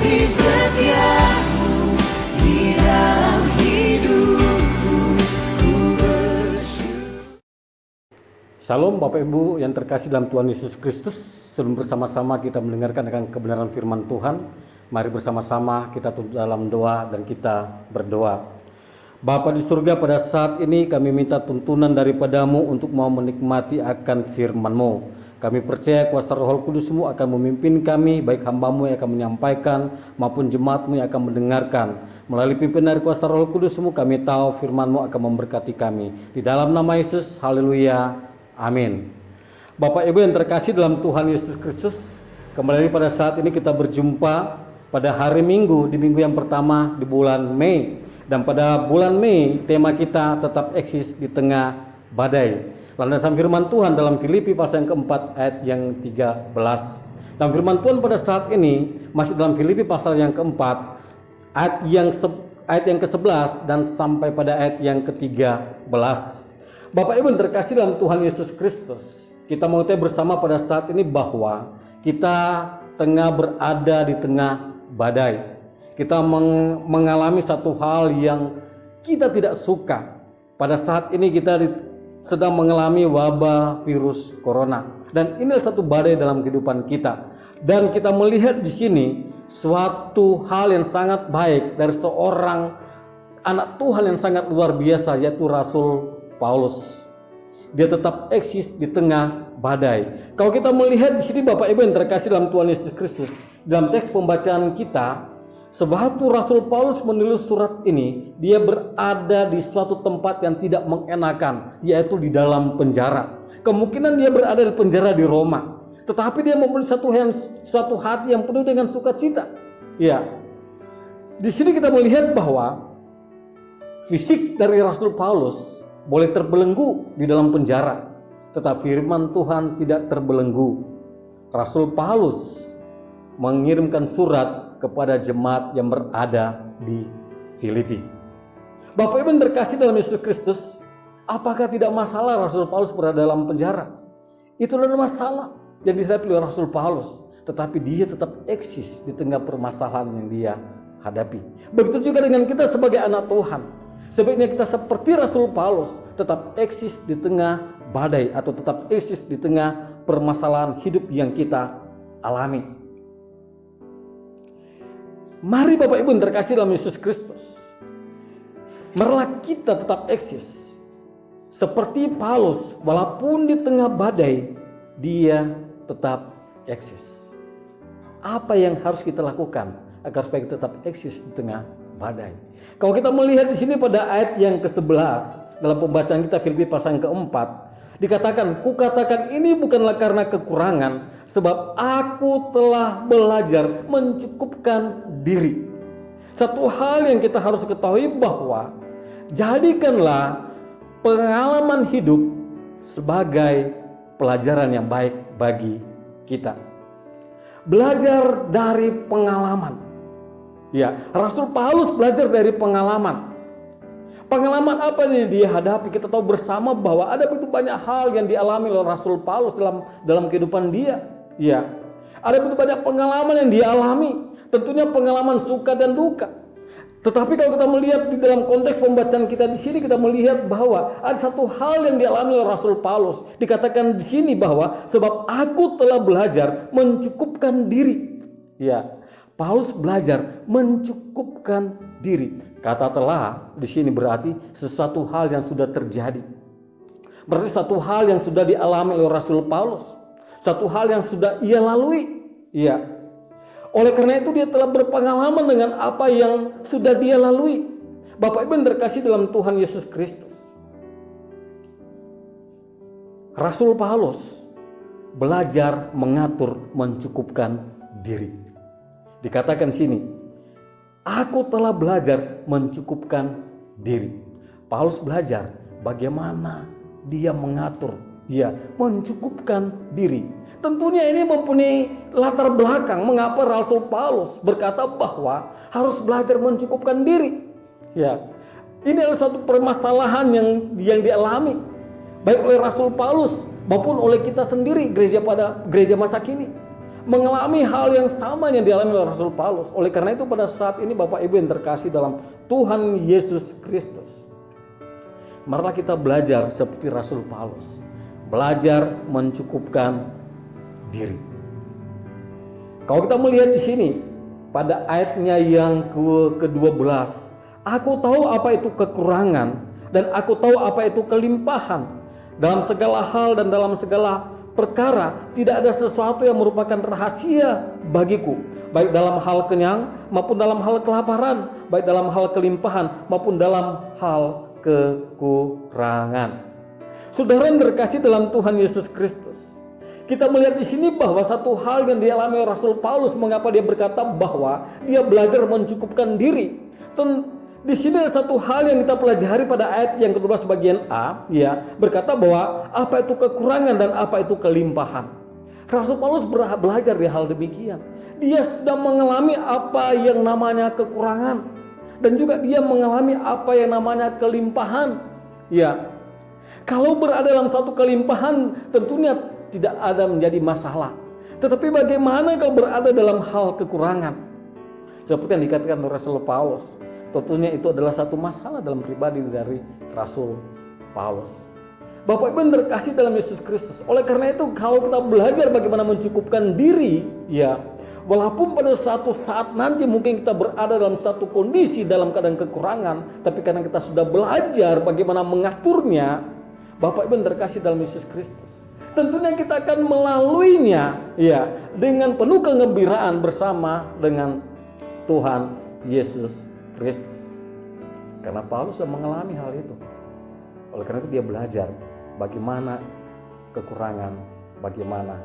kasih setiamu di dalam hidupku, ku bersyukur. Shalom Bapak Ibu yang terkasih dalam Tuhan Yesus Kristus. Sebelum bersama-sama kita mendengarkan akan kebenaran firman Tuhan, mari bersama-sama kita tutup dalam doa dan kita berdoa. Bapa di surga, pada saat ini kami minta tuntunan daripadamu untuk mau menikmati akan firman-Mu. Kami percaya kuasa Roh Kudus-Mu akan memimpin kami, baik hamba-Mu yang akan menyampaikan maupun jemaat-Mu yang akan mendengarkan. Melalui pimpinan dari kuasa Roh Kudus-Mu kami tahu firman-Mu akan memberkati kami. Di dalam nama Yesus, haleluya, amin. Bapak Ibu yang terkasih dalam Tuhan Yesus Kristus, kembali pada saat ini kita berjumpa pada hari Minggu, di minggu yang pertama di bulan Mei. Dan pada bulan Mei tema kita tetap eksis di tengah badai. Landasan firman Tuhan dalam Filipi pasal yang keempat ayat yang 13. Dan firman Tuhan pada saat ini masih dalam Filipi pasal yang keempat ayat yang ke-11 dan sampai pada ayat yang ke-13. Bapak Ibu yang terkasih dalam Tuhan Yesus Kristus, kita mengetahui bersama pada saat ini bahwa kita tengah berada di tengah badai. Kita mengalami satu hal yang kita tidak suka. Pada saat ini kita sedang mengalami wabah virus corona. Dan ini adalah satu badai dalam kehidupan kita. Dan kita melihat di sini suatu hal yang sangat baik dari seorang anak Tuhan yang sangat luar biasa, yaitu Rasul Paulus. Dia tetap eksis di tengah badai. Kalau kita melihat di sini Bapak Ibu yang terkasih dalam Tuhan Yesus Kristus, dalam teks pembacaan kita, sebab Rasul Paulus menulis surat ini, dia berada di suatu tempat yang tidak mengenakan, yaitu di dalam penjara. Kemungkinan dia berada di penjara di Roma, tetapi dia mempunyai suatu hati yang penuh dengan sukacita. Ya, di sini kita melihat bahwa fisik dari Rasul Paulus boleh terbelenggu di dalam penjara, tetapi firman Tuhan tidak terbelenggu. Rasul Paulus mengirimkan surat kepada jemaat yang berada di Filipi. Bapak Ibu yang terkasih dalam Yesus Kristus, apakah tidak masalah Rasul Paulus berada dalam penjara? Itu adalah masalah yang dihadapi oleh Rasul Paulus, tetapi dia tetap eksis di tengah permasalahan yang dia hadapi. Begitu juga dengan kita sebagai anak Tuhan. Sebaiknya kita seperti Rasul Paulus, tetap eksis di tengah badai atau tetap eksis di tengah permasalahan hidup yang kita alami. Mari Bapak Ibu yang terkasih dalam Yesus Kristus, marilah kita tetap eksis seperti Paulus, walaupun di tengah badai dia tetap eksis. Apa yang harus kita lakukan agar supaya kita tetap eksis di tengah badai? Kalau kita melihat di sini pada ayat yang ke-11 dalam pembacaan kita Filipi pasal yang ke-4, dikatakan, "Kukatakan ini bukanlah karena kekurangan, sebab aku telah belajar mencukupkan diri." Satu hal yang kita harus ketahui bahwa jadikanlah pengalaman hidup sebagai pelajaran yang baik bagi kita. Belajar dari pengalaman. Ya, Rasul Paulus belajar dari pengalaman. Pengalaman apa yang dia hadapi? Kita tahu bersama bahwa ada begitu banyak hal yang dialami oleh Rasul Paulus dalam kehidupan dia. Ya, ada begitu banyak pengalaman yang dia alami. Tentunya pengalaman suka dan duka. Tetapi kalau kita melihat di dalam konteks pembacaan kita di sini, kita melihat bahwa ada satu hal yang dialami oleh Rasul Paulus. Dikatakan di sini bahwa sebab aku telah belajar mencukupkan diri. Ya, Paulus belajar mencukupkan diri. Kata telah di sini berarti sesuatu hal yang sudah terjadi. Berarti satu hal yang sudah dialami oleh Rasul Paulus. Satu hal yang sudah ia lalui. Ya. Oleh karena itu dia telah berpengalaman dengan apa yang sudah dia lalui. Bapak Ibu yang terkasih dalam Tuhan Yesus Kristus, Rasul Paulus belajar mengatur mencukupkan diri. Dikatakan sini, aku telah belajar mencukupkan diri. Paulus belajar bagaimana dia mengatur, dia mencukupkan diri. Tentunya ini mempunyai latar belakang mengapa Rasul Paulus berkata bahwa harus belajar mencukupkan diri. Ya, ini adalah satu permasalahan yang dialami baik oleh Rasul Paulus maupun oleh kita sendiri gereja masa kini. mengalami hal yang sama yang dialami oleh Rasul Paulus. Oleh karena itu pada saat ini Bapak Ibu yang terkasih dalam Tuhan Yesus Kristus, marilah kita belajar seperti Rasul Paulus, belajar mencukupkan diri. Kalau kita melihat di sini pada ayatnya yang ke-12, aku tahu apa itu kekurangan dan aku tahu apa itu kelimpahan. Dalam segala hal dan dalam segala perkara tidak ada sesuatu yang merupakan rahasia bagiku, baik dalam hal kenyang maupun dalam hal kelaparan, baik dalam hal kelimpahan maupun dalam hal kekurangan. Saudara yang terkasih dalam Tuhan Yesus Kristus, kita melihat di sini bahwa satu hal yang dialami Rasul Paulus, mengapa dia berkata bahwa dia belajar mencukupkan diri. Di sini ada satu hal yang kita pelajari pada ayat yang ke-12 bagian A, ya, berkata bahwa apa itu kekurangan dan apa itu kelimpahan. Rasul Paulus belajar di hal demikian. Dia sudah mengalami apa yang namanya kekurangan dan juga dia mengalami apa yang namanya kelimpahan. Ya, kalau berada dalam suatu kelimpahan tentunya tidak ada menjadi masalah. Tetapi bagaimana kalau berada dalam hal kekurangan? Seperti yang dikatakan oleh Rasul Paulus, tentunya itu adalah satu masalah dalam pribadi dari Rasul Paulus. Bapak Ibu yang terkasih dalam Yesus Kristus, oleh karena itu kalau kita belajar bagaimana mencukupkan diri, ya, walaupun pada suatu saat nanti mungkin kita berada dalam satu kondisi dalam keadaan kekurangan, tapi karena kita sudah belajar bagaimana mengaturnya, Bapak Ibu yang terkasih dalam Yesus Kristus, tentunya kita akan melaluinya, ya, dengan penuh kegembiraan bersama dengan Tuhan Yesus Kristus. Karena Paulus sudah mengalami hal itu. Oleh karena itu dia belajar bagaimana kekurangan, bagaimana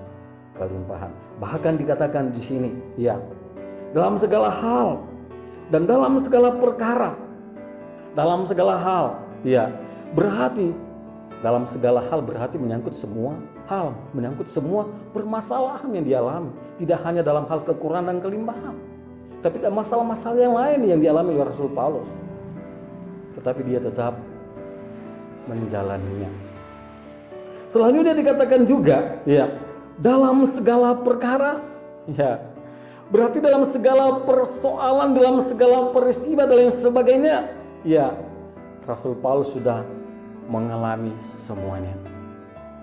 kelimpahan. Bahkan dikatakan di sini, ya, dalam segala hal dan dalam segala perkara. Dalam segala hal, ya, berarti dalam segala hal berarti menyangkut semua hal, menyangkut semua permasalahan yang dialami. Tidak hanya dalam hal kekurangan dan kelimpahan, tapi ada masalah-masalah yang lain yang dialami oleh Rasul Paulus. Tetapi dia tetap menjalaninya. Selanjutnya dikatakan juga, ya, dalam segala perkara, ya, berarti dalam segala persoalan, dalam segala peristiwa dan lain sebagainya, ya, Rasul Paulus sudah mengalami semuanya.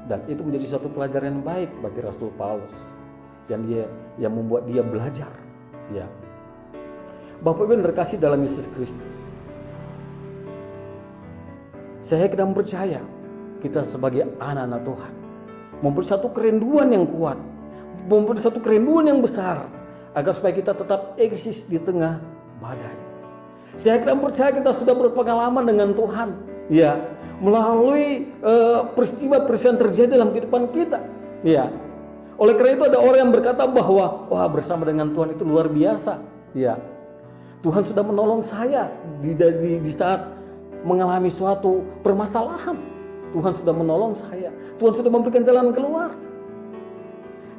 Dan itu menjadi suatu pelajaran yang baik bagi Rasul Paulus, yang membuat dia belajar, ya. Bapak Ibu yang terkasih dalam Yesus Kristus, saya kadang percaya kita sebagai anak-anak Tuhan mempunyai satu kerinduan yang kuat, mempunyai satu kerinduan yang besar agar supaya kita tetap eksis di tengah badai. Saya kadang percaya kita sudah berpengalaman dengan Tuhan, ya, melalui peristiwa-peristiwa yang terjadi dalam kehidupan kita, ya. Oleh karena itu ada orang yang berkata bahwa wah, bersama dengan Tuhan itu luar biasa, ya. Tuhan sudah menolong saya di saat mengalami suatu permasalahan. Tuhan sudah menolong saya. Tuhan sudah memberikan jalan keluar.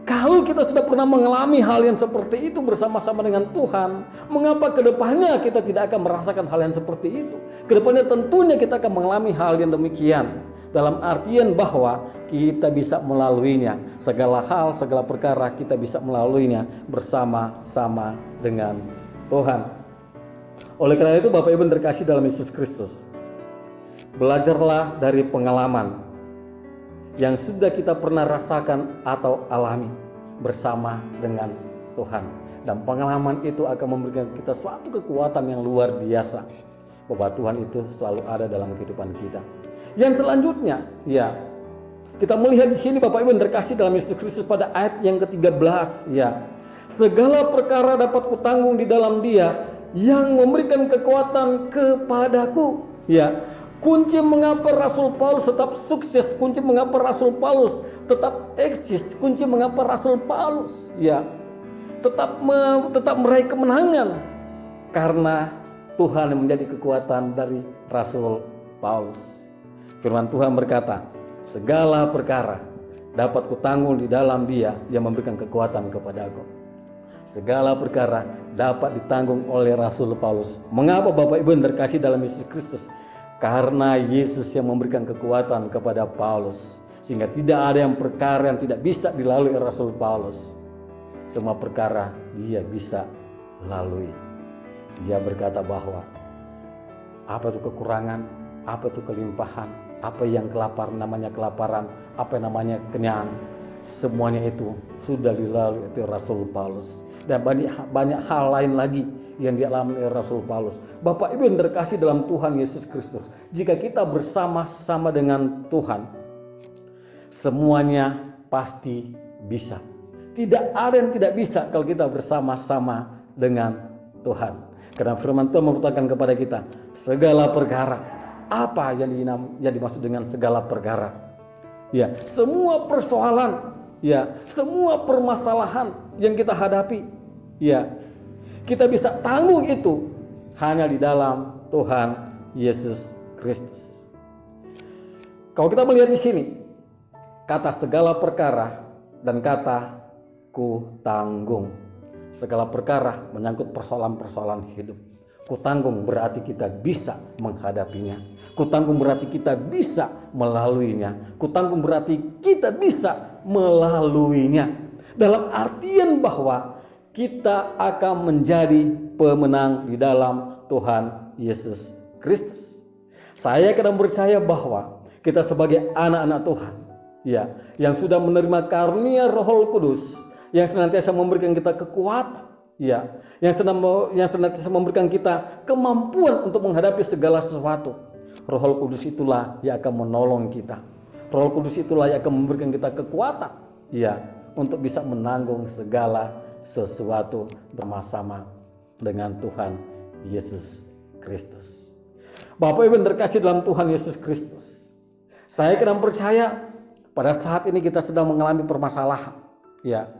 Kalau kita sudah pernah mengalami hal yang seperti itu bersama-sama dengan Tuhan, mengapa kedepannya kita tidak akan merasakan hal yang seperti itu? Kedepannya tentunya kita akan mengalami hal yang demikian. Dalam artian bahwa kita bisa melaluinya. Segala hal, segala perkara kita bisa melaluinya bersama-sama dengan Tuhan. Oleh karena itu Bapak Ibu terkasih dalam Yesus Kristus, belajarlah dari pengalaman yang sudah kita pernah rasakan atau alami bersama dengan Tuhan. Dan pengalaman itu akan memberikan kita suatu kekuatan yang luar biasa bahwa Tuhan itu selalu ada dalam kehidupan kita. Yang selanjutnya, ya, kita melihat di sini Bapak Ibu terkasih dalam Yesus Kristus pada ayat yang ke-13, ya. Segala perkara dapat kutanggung di dalam Dia yang memberikan kekuatan kepadaku, ya. Kunci mengapa Rasul Paulus tetap sukses, kunci mengapa Rasul Paulus tetap eksis, kunci mengapa Rasul Paulus, ya, tetap meraih kemenangan, karena Tuhan yang menjadi kekuatan dari Rasul Paulus. Firman Tuhan berkata, segala perkara dapat kutanggung di dalam Dia yang memberikan kekuatan kepadaku. Segala perkara dapat ditanggung oleh Rasul Paulus. Mengapa Bapak Ibu yang terkasih dalam Yesus Kristus? Karena Yesus yang memberikan kekuatan kepada Paulus, sehingga tidak ada yang perkara yang tidak bisa dilalui oleh Rasul Paulus. semua perkara Dia bisa lalui. Dia berkata bahwa apa itu kekurangan, apa itu kelimpahan, apa yang namanya kelaparan, apa yang namanya kenyang, semuanya itu sudah dilalui oleh Rasul Paulus. Dan banyak hal lain lagi yang dialami oleh Rasul Paulus. Bapak Ibu yang terkasih dalam Tuhan Yesus Kristus, jika kita bersama-sama dengan Tuhan, semuanya pasti bisa. Tidak ada yang tidak bisa kalau kita bersama-sama dengan Tuhan. Karena firman Tuhan menyatakan kepada kita segala perkara. Apa yang dimaksud dengan segala perkara? Ya, semua persoalan, ya, semua permasalahan yang kita hadapi, ya, kita bisa tanggung itu hanya di dalam Tuhan Yesus Kristus. Kalau kita melihat di sini, kata segala perkara dan kata ku tanggung. Segala perkara menyangkut persoalan-persoalan hidup. Ku tanggung berarti kita bisa menghadapinya. Ku tanggung berarti kita bisa melaluinya. Ku tanggung berarti kita bisa melaluinya. Dalam artian bahwa kita akan menjadi pemenang di dalam Tuhan Yesus Kristus. Saya kadang percaya bahwa kita sebagai anak-anak Tuhan, ya, yang sudah menerima karunia Roh Kudus, yang senantiasa memberikan kita kekuatan, ya, yang senantiasa memberikan kita kemampuan untuk menghadapi segala sesuatu. Roh Kudus itulah yang akan menolong kita. Roh Kudus itulah yang akan memberikan kita kekuatan, ya, untuk bisa menanggung segala sesuatu bersama dengan Tuhan Yesus Kristus. Bapak Ibu yang terkasih dalam Tuhan Yesus Kristus, saya kadang percaya pada saat ini kita sedang mengalami permasalahan, ya,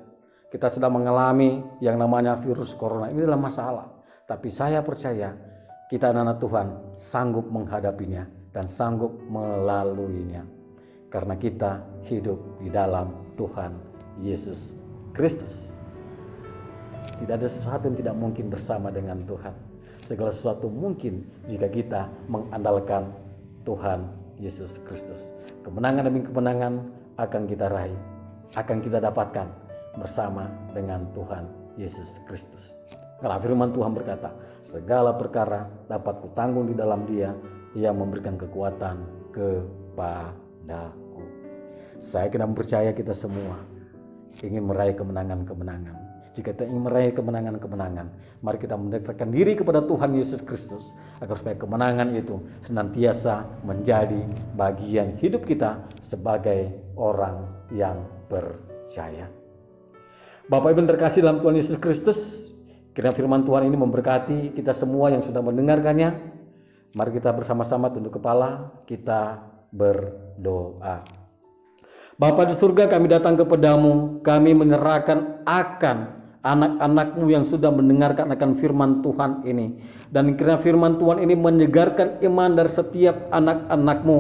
kita sedang mengalami yang namanya virus corona. Ini adalah masalah. Tapi saya percaya kita anak-anak Tuhan sanggup menghadapinya dan sanggup melaluinya. Karena kita hidup di dalam Tuhan Yesus Kristus. Tidak ada sesuatu yang tidak mungkin bersama dengan Tuhan. Segala sesuatu mungkin jika kita mengandalkan Tuhan Yesus Kristus. Kemenangan demi kemenangan akan kita raih, akan kita dapatkan bersama dengan Tuhan Yesus Kristus. Karena firman Tuhan berkata, segala perkara dapat kutanggung di dalam Dia yang memberikan kekuatan kepadaku. Saya kena percaya kita semua ingin meraih kemenangan-kemenangan. Jika kita ingin meraih kemenangan-kemenangan, mari kita mendekatkan diri kepada Tuhan Yesus Kristus agar supaya kemenangan itu senantiasa menjadi bagian hidup kita sebagai orang yang percaya. Bapak Ibu terkasih dalam Tuhan Yesus Kristus, kiranya firman Tuhan ini memberkati kita semua yang sudah mendengarkannya. Mari kita bersama-sama tunduk kepala, kita berdoa. Bapa di surga, kami datang kepadamu, kami menyerahkan akan anak-anak-Mu yang sudah mendengarkan akan firman Tuhan ini. Dan kiranya firman Tuhan ini menyegarkan iman dari setiap anak-anak-Mu,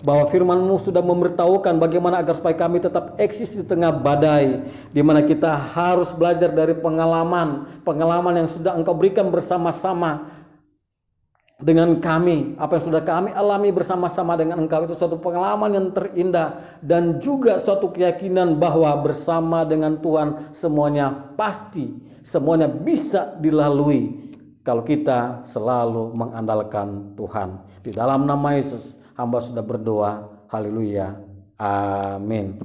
bahwa firman-Mu sudah memberitahukan bagaimana agar supaya kami tetap eksis di tengah badai, di mana kita harus belajar dari pengalaman yang sudah Engkau berikan bersama-sama dengan kami. Apa yang sudah kami alami bersama-sama dengan Engkau itu suatu pengalaman yang terindah, dan juga suatu keyakinan bahwa bersama dengan Tuhan semuanya bisa dilalui kalau kita selalu mengandalkan Tuhan. Di dalam nama Yesus hamba sudah berdoa. Haleluya. Amin.